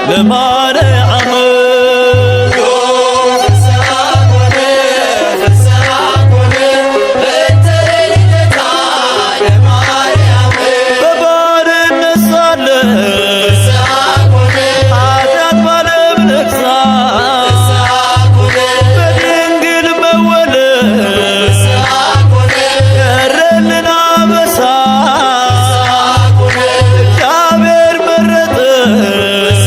ለማርያም በባርነት ሳለን ኃጢአት ባለም ነግሣ በድንግል መወለድ ቀረልን አበሳ እግዚአብሔር መረጠሽ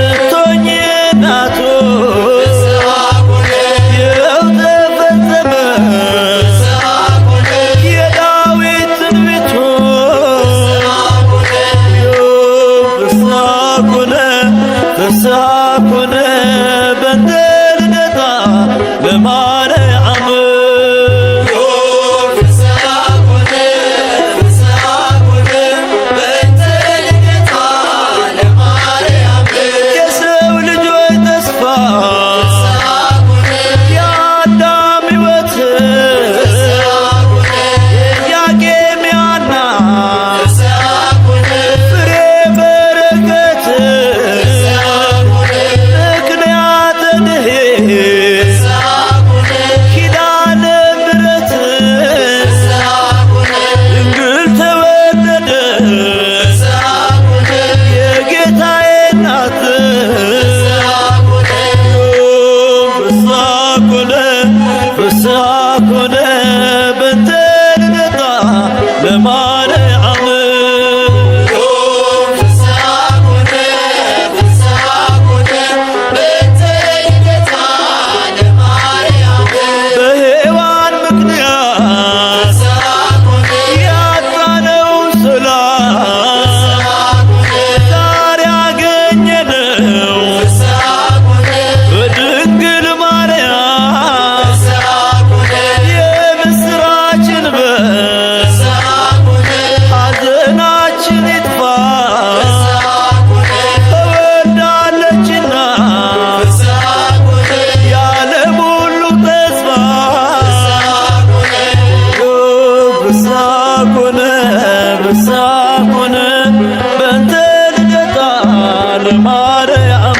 ልትሆኚ እናቱ ይኸው ተፈጸመ የዳዊት ትንቢቱ ፍስሐ ኮነ በእንተ ልደታ ለማርያም የሰው ልጆች ተስፋ የአዳም ሕይወት ኢያቄም ሐና ፍሬ በረከት ምክንያተ ድኅነት ኪዳነ ምሕረት ድንግል ተወለደች የጌታዬ እናት ፍስሐ ኮነ በእንተ ልደታ ለማርያም በሔዋን ምክንያት ያጣነውን ሰላም ዛሬ አገኘነው በድንግል ማርያም የምስራችን በር ሐዘናችን ይጥፋ ተወልዳለችና የዓለም ሁሉ ተስፋ ፍስሐ ኮነ በእንተ ልደታ ለማርያም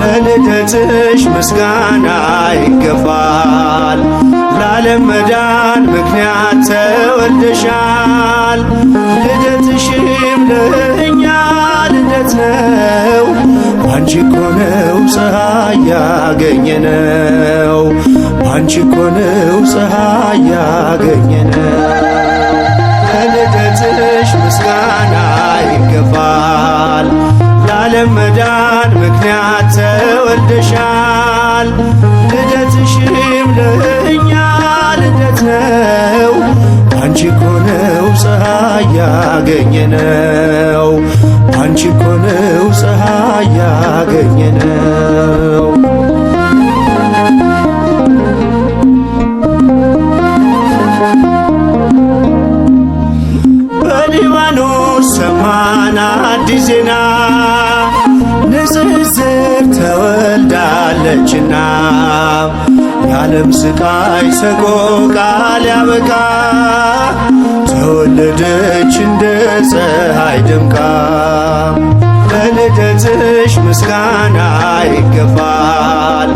ለልደትሽ ምስጋና ይገባል። ለዓለም መዳን ምክንያት ተወልደሻል። ልደትሽም ለእኛ ልደት ነው። ባንቺ እኮ ነው ፀሐይ ያገኘነው። ባንቺ እኮ ነው ፀሐይ ያገኘነው። ለልደትሽ ምስጋና ይገባል። ለዓለም መዳን ምክንያት ተወልደሻል። ልደትሽም ለእኛ ልደት ነው። ባንቺ እኮ ነው ፀሐይ ያገኘነው። ባንቺ እኮ ነው ፀሐይ ያገኘነው። በሊባኖስ ሰማን አዲስ ዜና ንጽሕት ተወልዳለችና የዓለም ስቃይ ሰቆቃ ሊያበቃ ተወለደች እንደ ፀሐይ ደምቃ። ለልደትሽ ምስጋና ይገባል።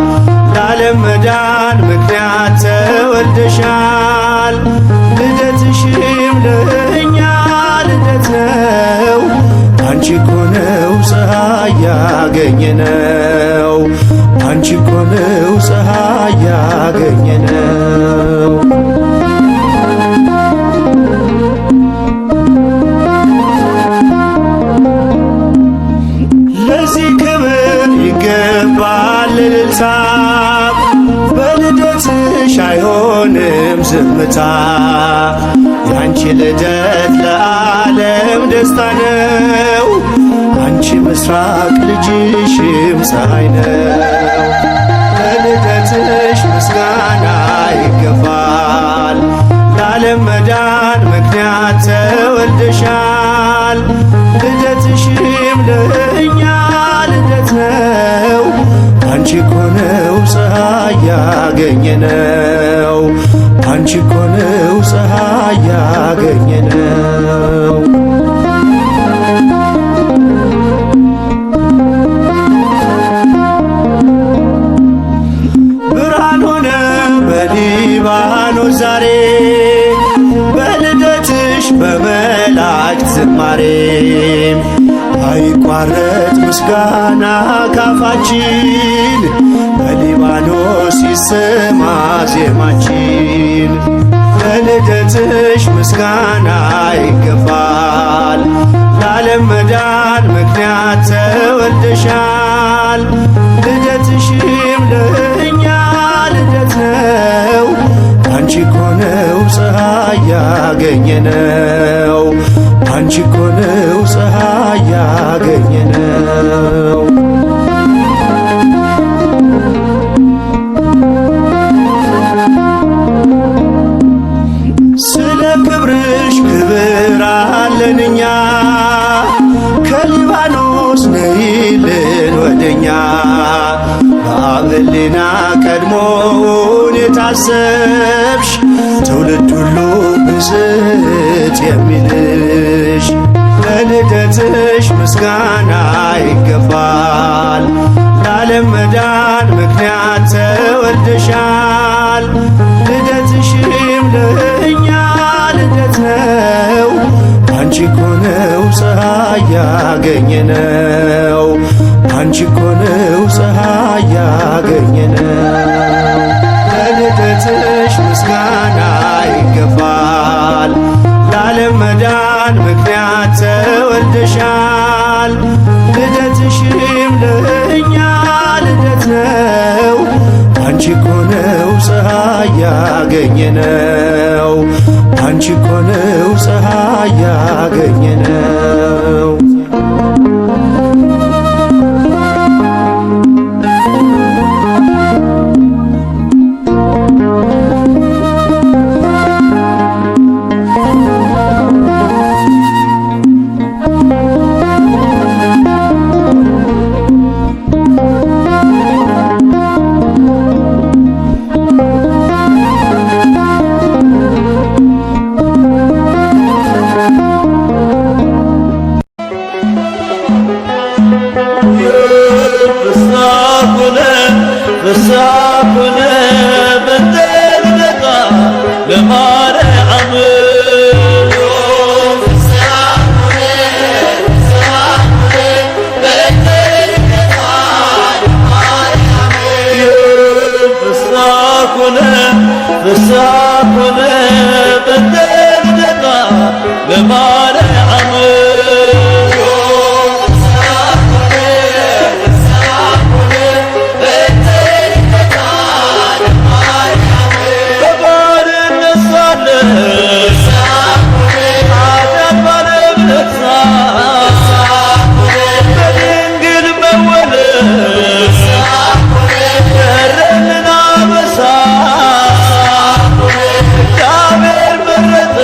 ለዓለም መዳን ምክንያት ተወልደሻል። ልደትሽም ለእኛ ልደት ነው። ባንቺ እኮ ነው ፀሐይ ያገኘነው። ባንቺ እኮ ነው ፀሐይ ያገኘነው። ለዚህ ክብር ይገባል እልልታ ልደትሽ አይሆንም ዝምታ ያንቺ ልደት ለዓለም ደስታ ነው። አንቺ ምስራቅ ልጅሽም ፀሐይ ነው። ለልደትሽ ምስጋና ይገባል። ለዓለም መዳን ምክንያት ተወልደሻል። ልደትሽም ለእኛ ልደት ነው። አንቺ እኮ ነው ፀሐይ ያገኘነው። አንቺ እኮ ነው ፀሐይ ያገኘነው። ብርሃን ሆነ በሊባኖስ ዛሬ በልደትሽ በመላእክት ዝማሬ አይቋረጥ ምስጋና ካፋችን በሊባኖስ ይሰማ ዜማችን። ለልደትሽ ምስጋና ይገባል። ለዓለም መዳን ምክንያት ተወልደሻል። ልደትሽም ለእኛ ልደት ነው። አንቺ እኮ ነው ፀሐይ ያገኘነው። አንቺ እኮ ነው ፀሐይ ያገኘነው። ስለ ክብርሽ ክብር አለን እኛ ከሊባኖስ ነይልን ወደኛ። በአብ ሕሊና ቀድሞውን የታሰብሽ ትውልድ ሁሉ ብፅዕት የሚልሽ። ለልደትሽ ምስጋና ይገባል። ለዓለም መዳን ምክንያት ተወልደሻል። ልደትሽም ለእኛ ልደት ነው። አንቺ እኮ ነው ፀሐይ ያገኘነው። አንቺ እኮ ነው ፀሐይ ያገኘነው። ለልደትሽ ምስጋና ይገባል። ለዓለም መዳን ምክንያት ተወልደሻል። ልደትሽም ለእኛ ልደት ነው። አንቺ እኮ ነው ፀሐይ ያገኘነው። አንቺ እኮ ነው ፀሐይ ያገኘነው። ፍሳኩነ በተልደቃ ለማርያም ፍሳኩነ በተልደቃ ለማርያም እግዚአብሔር መረጠ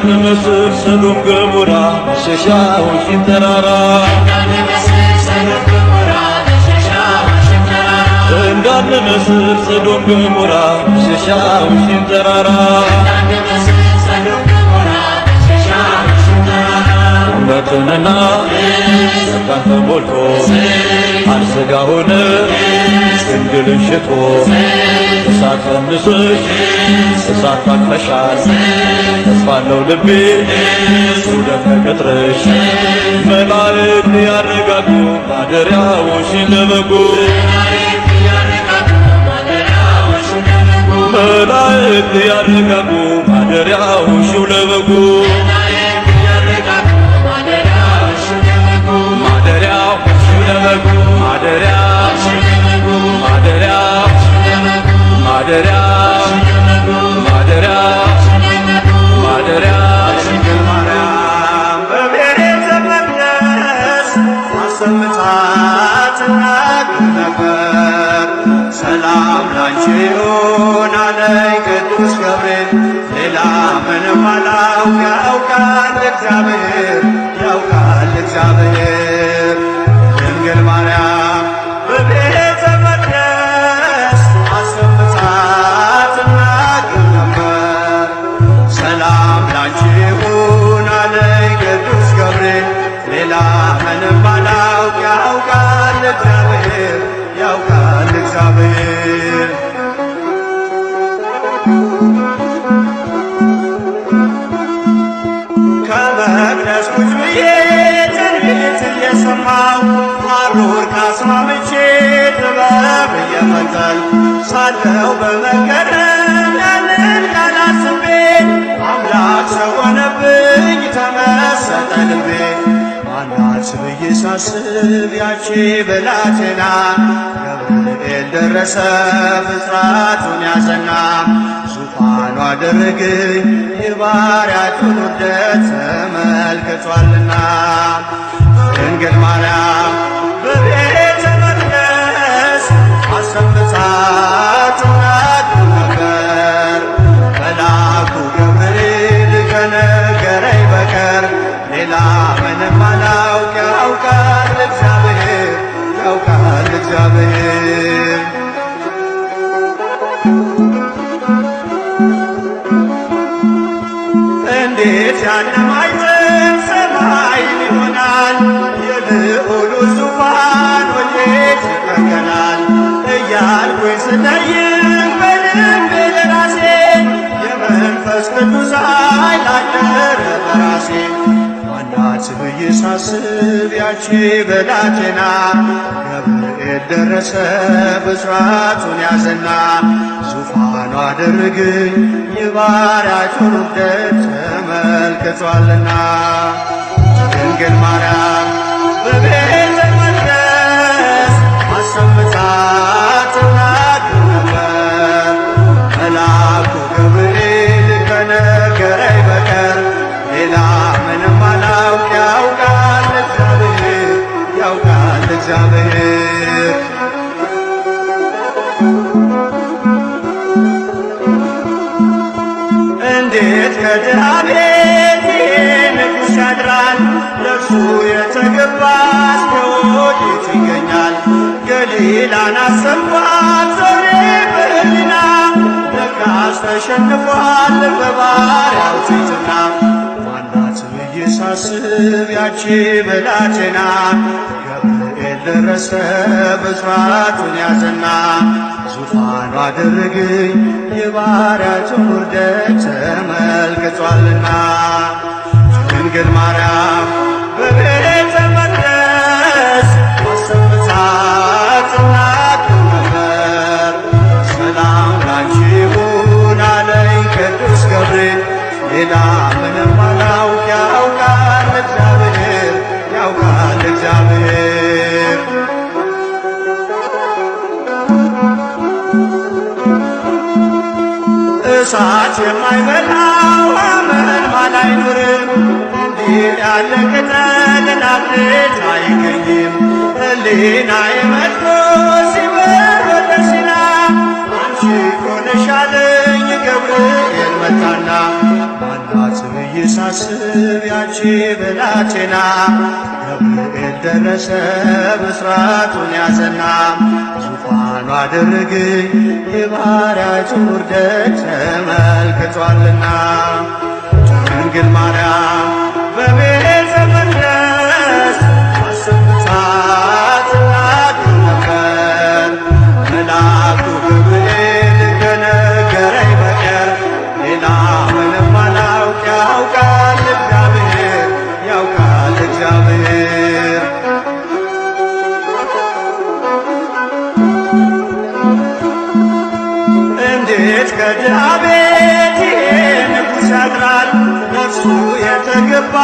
እንዳንመስል ሰዶም ገሞራ መሸሻዎችን ተራራ እንዳንመስል ሰዶም ገሞራ መሸሻዎችን ተራራ እውነትንና ጸጋን ተሞልቶ አልሰጋ ሆነ ድንግልን ሽቶ እሳት ፈንሰሽ እሳት ታቅፈሻል ተስፋለው ልቤ ሱደት ተቀጥረሽ መላእክት ያረጋጉ ማደሪያዎሽን ለበጉ መላእክት ያረጋጉ ማደሪያዎሽው ለበጉ ሰላም ላንቺ ይሁን አለኝ ቅዱስ ገብርኤል ሌላ ምንም አላውቅ ያውቃል እግዚአብሔር ያውቃል እግዚአብሔር ድንግል ማርያም በቤተ መቅደስ አሰምታት እናግር ነበር ሰላም ላንቺ ይሁን አለኝ ቅዱስ ገብርኤል ሌላ ምንም አላውቅ ያውቃል እግዚአብሔር ያውቃል እግዚአብሔር ከመቅደስ ቁጭ ብዬ ትንቢት እየሰማሁ ሐሩር ካስማምቼ ጥበብ እየፈተል ሳለው በመገረም ያንን ቃል አስቤ አምላክ ሰው ሆነብኝ ተመሰጠ ልቤ ማናት ብዬ ሳስብ ያቺ ብላቴና ገብርኤል ደረሰ ብስራቱን ያዘና ዙፋኑ አደረገኝ የባሪያቱን ውርደት ተመልክቷልና ድንግል ማርያም በቤተ መቅደስ አሰምታት እናግር ነበር መልአኩ ገብርኤል ከነገረኝ በቀር ሌላ ምንም አላውቅ ያውቃል እግዚአብሔር ያውቃል እግዚአብሔር እንዴት ያለ ማዕዘን ሰማይ ይሆናል የልዑሉ ዙፋን ወዴት ይገኛል እያልኩኝ ስጠይቅ በልቤ ለራሴ የመንፈስ ቅዱስ ኃይል አደረ በራሴ ማናት ብዬ ሳስብ ያቺ ብላቴና ገብርኤል ደረሰ ብስራቱን ያዘና ዙፋኑ አደረገኝ የባሪያቱን ውርደት ተመልክቷልና ድንግል ማርያም በቤተ መቅደስ አሰምታት እናግር ነበር መልአኩ ገብርኤል ከነገረኝ በቀር ሌላ ምንም አላውቅ ያውቃል እግዚአብሔር ያውቃል እግዚአብሔር እንዴት ከድሃ ቤት ንጉሥ ያድራል ለእርሱ የተገባስ ከወዴት ይገኛል ገሊላን አሰብኳት ዞሬ በህሊና ለካስ ተሸንፏል በባሪያው ትሕትና ማናት ብዬ ሳስብ ያቺ ብላቴና ገብርኤል ደረሰ ብስራቱን ያዘና ዙፋኑ አደረገኝ የባሪያቱን ውርደት ተመልክቷልና ድንግል ማርያም በቤተ መቅደስ አሰምታት እናግር ነበር ሰላም ላንቺ ይሁን አለኝ ቅዱስ ገብርኤል ሌላ ምንም አላውቅ ያውቃል እግዚአብሔር ያውቃል እግዚአብሔር እሳት የማይበላው አመልማል አይኖርም እንዲህ ያለ ቅጠል ናፍሬት አይገኝም ሕሊናዬ መጥቶ ሲበር ወደ ሲና አንቺ እኮ ነሽ አለኝ ገብርኤል መጣና ማናት ብዬ ብላቴና ገብርኤል ደረሰ ብስራቱን ያዘና ዙፋኑ አደረገኝ የባሪያቱን ውርደት ተመልክቷልና ድንግል ማርያም በቤተ መቅደስ አሰምታ ትናገር ነበር። መልአኩ ገብርኤል ከነገረኝ በቀር ሌላ ምንም አላውቅ ያውቃል እግዚአብሔር ያውቃል እግዚአብሔር። እንዴት ከድሃ ቤት ይሄ ንጉሥ ያድራል? ነፍሱ የተገባ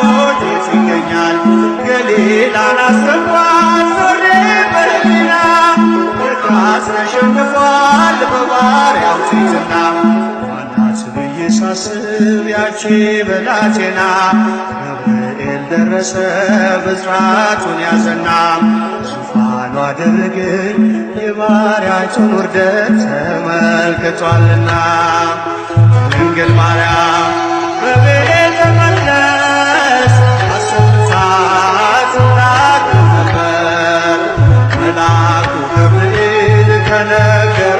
ወዴት ይገኛል? ገሊላን አስረኳት ዞሬ በህሊና እርቃስ ተሸንፏል በባሪያው ፊትና ማናት ብዬ ሳስብ ያቺ ብላቴና ገብርኤል ደረሰ ብስራቱን ያዘና ዙፋኑ አደረገኝ የባሪያቱን ውርደት ተመልክቷልና ድንግል ማርያም በቤተ መቅደስ አሰምታ ትናገር ነበር። መልአኩ ገብርኤል ከነገረኝ